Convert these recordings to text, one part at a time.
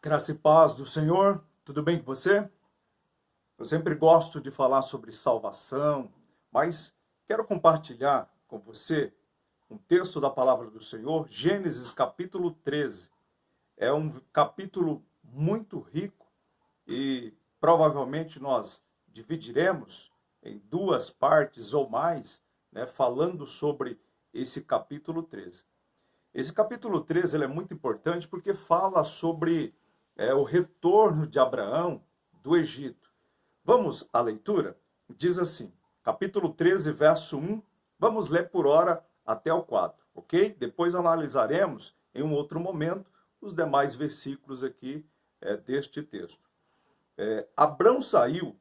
Graça e paz do Senhor, tudo bem com você? Eu sempre gosto de falar sobre salvação, mas quero compartilhar com você um texto da palavra do Senhor, Gênesis capítulo 13. É um capítulo muito rico e provavelmente nós dividiremos em duas partes ou mais, falando sobre esse capítulo 13. Esse capítulo 13 ele é muito importante porque fala sobre o retorno de Abraão do Egito. Vamos à leitura? Diz assim, capítulo 13, verso 1, vamos ler por hora até o 4, ok? Depois analisaremos em um outro momento os demais versículos aqui deste texto. Abrão saiu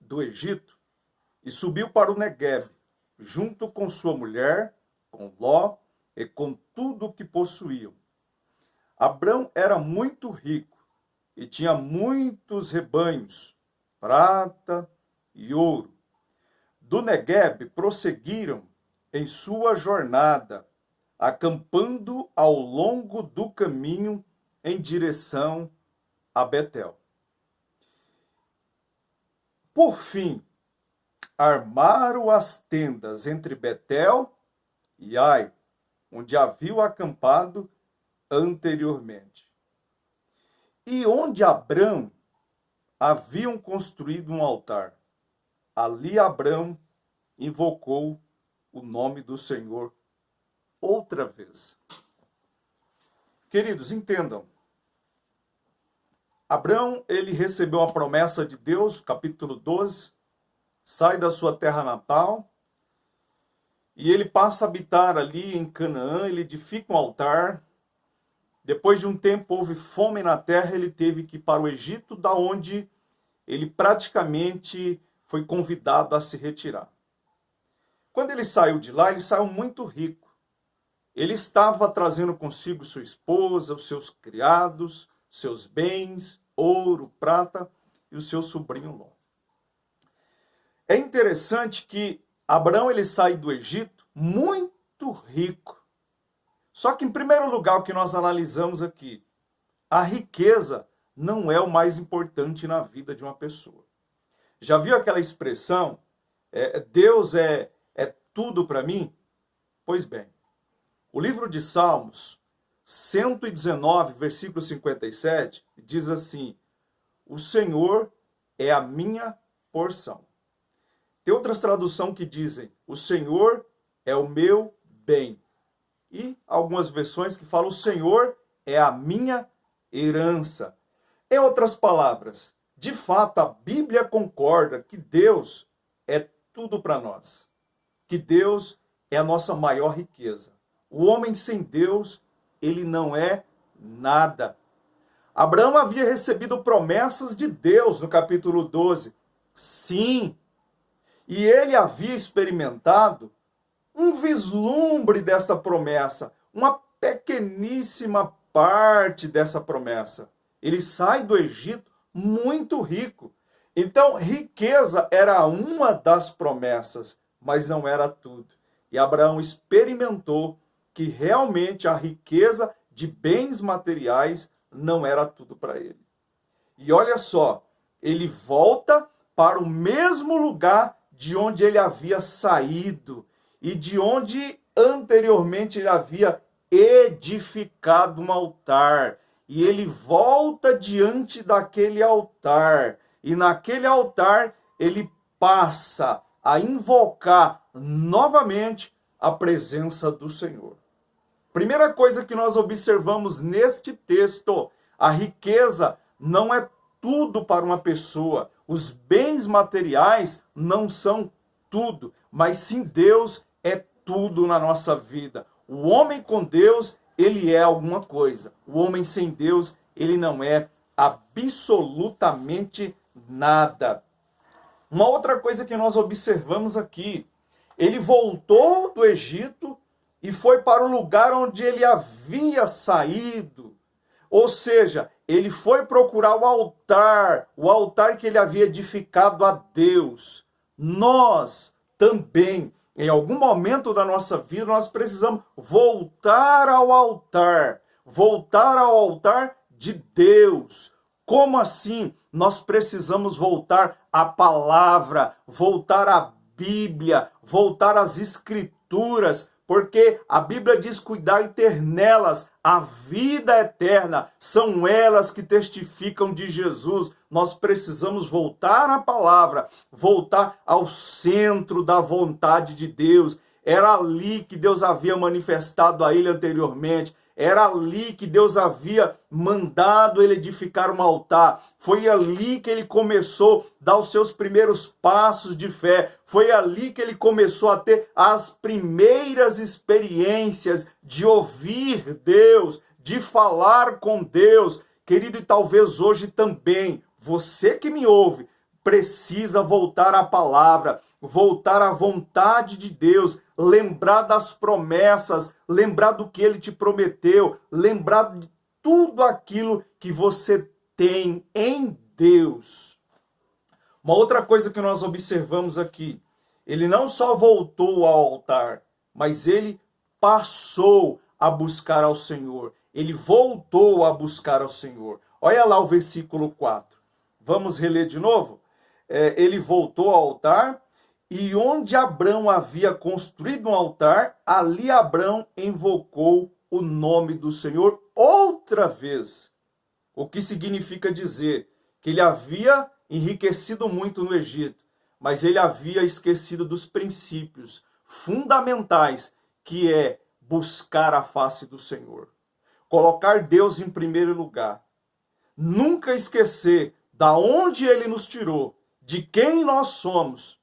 do Egito e subiu para o Neguebe, junto com sua mulher, com Ló e com tudo o que possuíam. Abrão era muito rico e tinha muitos rebanhos, prata e ouro. Do Neguebe prosseguiram em sua jornada, acampando ao longo do caminho em direção a Betel. Por fim, armaram as tendas entre Betel e Ai, onde haviam acampado anteriormente. E onde Abrão haviam construído um altar, ali Abrão invocou o nome do Senhor outra vez. Queridos, entendam. Abrão, ele recebeu a promessa de Deus, capítulo 12, sai da sua terra natal, e ele passa a habitar ali em Canaã, ele edifica um altar. Depois de um tempo houve fome na terra, ele teve que ir para o Egito, da onde ele praticamente foi convidado a se retirar. Quando ele saiu de lá, ele saiu muito rico. Ele estava trazendo consigo sua esposa, os seus criados, seus bens, ouro, prata e o seu sobrinho Ló. É interessante que Abrão ele sai do Egito muito rico. Só que, em primeiro lugar, o que nós analisamos aqui, a riqueza não é o mais importante na vida de uma pessoa. Já viu aquela expressão, Deus é tudo para mim? Pois bem, o livro de Salmos, 119, versículo 57, diz assim, o Senhor é a minha porção. Tem outras traduções que dizem, o Senhor é o meu bem. E algumas versões que falam, o Senhor é a minha herança. Em outras palavras, de fato, a Bíblia concorda que Deus é tudo para nós. Que Deus é a nossa maior riqueza. O homem sem Deus, ele não é nada. Abraão havia recebido promessas de Deus no capítulo 12. Sim, e ele havia experimentado um vislumbre dessa promessa, uma pequeníssima parte dessa promessa. Ele sai do Egito muito rico. Então, riqueza era uma das promessas, mas não era tudo. E Abraão experimentou que realmente a riqueza de bens materiais não era tudo para ele. E olha só, ele volta para o mesmo lugar de onde ele havia saído e de onde anteriormente ele havia edificado um altar. E ele volta diante daquele altar. E naquele altar ele passa a invocar novamente a presença do Senhor. Primeira coisa que nós observamos neste texto, a riqueza não é tudo para uma pessoa. Os bens materiais não são tudo, mas sim Deus é tudo na nossa vida. O homem com Deus, ele é alguma coisa. O homem sem Deus, ele não é absolutamente nada. Uma outra coisa que nós observamos aqui, ele voltou do Egito e foi para o lugar onde ele havia saído. Ou seja, ele foi procurar o altar que ele havia edificado a Deus. Nós também, em algum momento da nossa vida, nós precisamos voltar ao altar de Deus. Como assim? Nós precisamos voltar à palavra, voltar à Bíblia, voltar às Escrituras, porque a Bíblia diz cuidar e ter nelas a vida eterna. São elas que testificam de Jesus. Nós precisamos voltar à palavra, voltar ao centro da vontade de Deus. Era ali que Deus havia manifestado a ele anteriormente. Era ali que Deus havia mandado ele edificar um altar. Foi ali que ele começou a dar os seus primeiros passos de fé. Foi ali que ele começou a ter as primeiras experiências de ouvir Deus, de falar com Deus. Querido, e talvez hoje também, você que me ouve, precisa voltar à palavra, voltar à vontade de Deus, lembrar das promessas, lembrar do que ele te prometeu, lembrar de tudo aquilo que você tem em Deus. Uma outra coisa que nós observamos aqui, ele não só voltou ao altar, mas ele passou a buscar ao Senhor. Ele voltou a buscar ao Senhor. Olha lá o versículo 4. Vamos reler de novo? Ele voltou ao altar, e onde Abrão havia construído um altar, ali Abrão invocou o nome do Senhor outra vez. O que significa dizer que ele havia enriquecido muito no Egito, mas ele havia esquecido dos princípios fundamentais, que é buscar a face do Senhor. Colocar Deus em primeiro lugar. Nunca esquecer da onde ele nos tirou, de quem nós somos.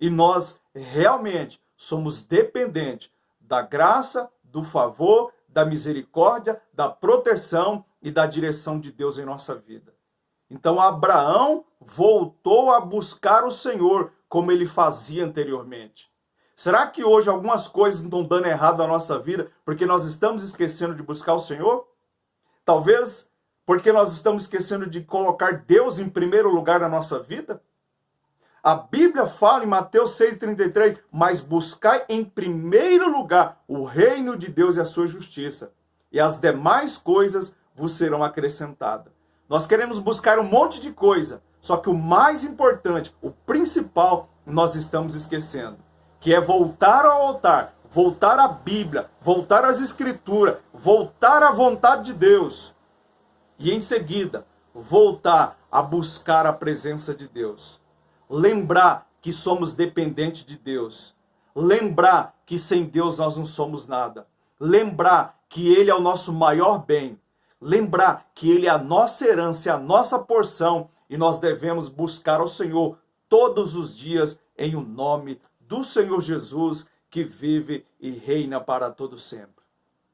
E nós realmente somos dependentes da graça, do favor, da misericórdia, da proteção e da direção de Deus em nossa vida. Então Abraão voltou a buscar o Senhor como ele fazia anteriormente. Será que hoje algumas coisas estão dando errado na nossa vida porque nós estamos esquecendo de buscar o Senhor? Talvez porque nós estamos esquecendo de colocar Deus em primeiro lugar na nossa vida? A Bíblia fala em Mateus 6,33, mas buscai em primeiro lugar o reino de Deus e a sua justiça, e as demais coisas vos serão acrescentadas. Nós queremos buscar um monte de coisa, só que o mais importante, o principal, nós estamos esquecendo, que é voltar ao altar, voltar à Bíblia, voltar às Escrituras, voltar à vontade de Deus, e em seguida, voltar a buscar a presença de Deus. Lembrar que somos dependentes de Deus. Lembrar que sem Deus nós não somos nada. Lembrar que Ele é o nosso maior bem. Lembrar que Ele é a nossa herança, a nossa porção. E nós devemos buscar ao Senhor todos os dias em o nome do Senhor Jesus, que vive e reina para todo sempre.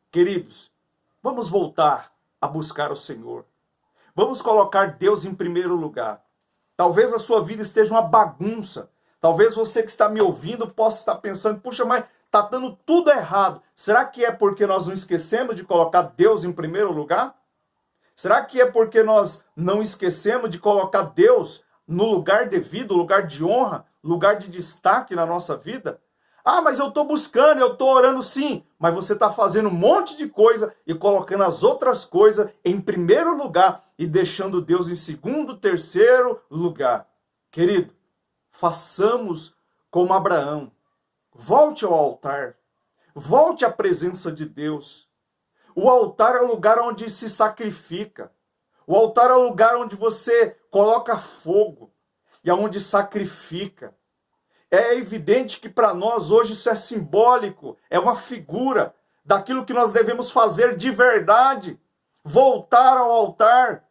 Queridos, vamos voltar a buscar o Senhor. Vamos colocar Deus em primeiro lugar. Talvez a sua vida esteja uma bagunça. Talvez você que está me ouvindo possa estar pensando, puxa, mas está dando tudo errado. Será que é porque nós não esquecemos de colocar Deus em primeiro lugar? Será que é porque nós não esquecemos de colocar Deus no lugar devido, lugar de honra, lugar de destaque na nossa vida? Ah, mas eu estou buscando, eu estou orando sim. Mas você está fazendo um monte de coisa e colocando as outras coisas em primeiro lugar e deixando Deus em segundo, terceiro lugar. Querido, façamos como Abraão. Volte ao altar. Volte à presença de Deus. O altar é o lugar onde se sacrifica. O altar é o lugar onde você coloca fogo e aonde sacrifica. É evidente que para nós hoje isso é simbólico, é uma figura daquilo que nós devemos fazer de verdade. Voltar ao altar,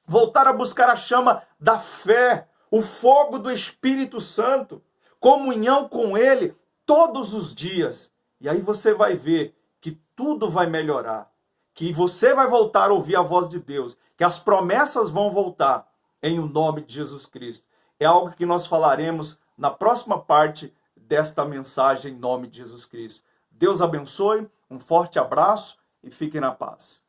voltar a buscar a chama da fé, o fogo do Espírito Santo, comunhão com Ele todos os dias. E aí você vai ver que tudo vai melhorar, que você vai voltar a ouvir a voz de Deus, que as promessas vão voltar em o nome de Jesus Cristo. É algo que nós falaremos na próxima parte desta mensagem em nome de Jesus Cristo. Deus abençoe, um forte abraço e fiquem na paz.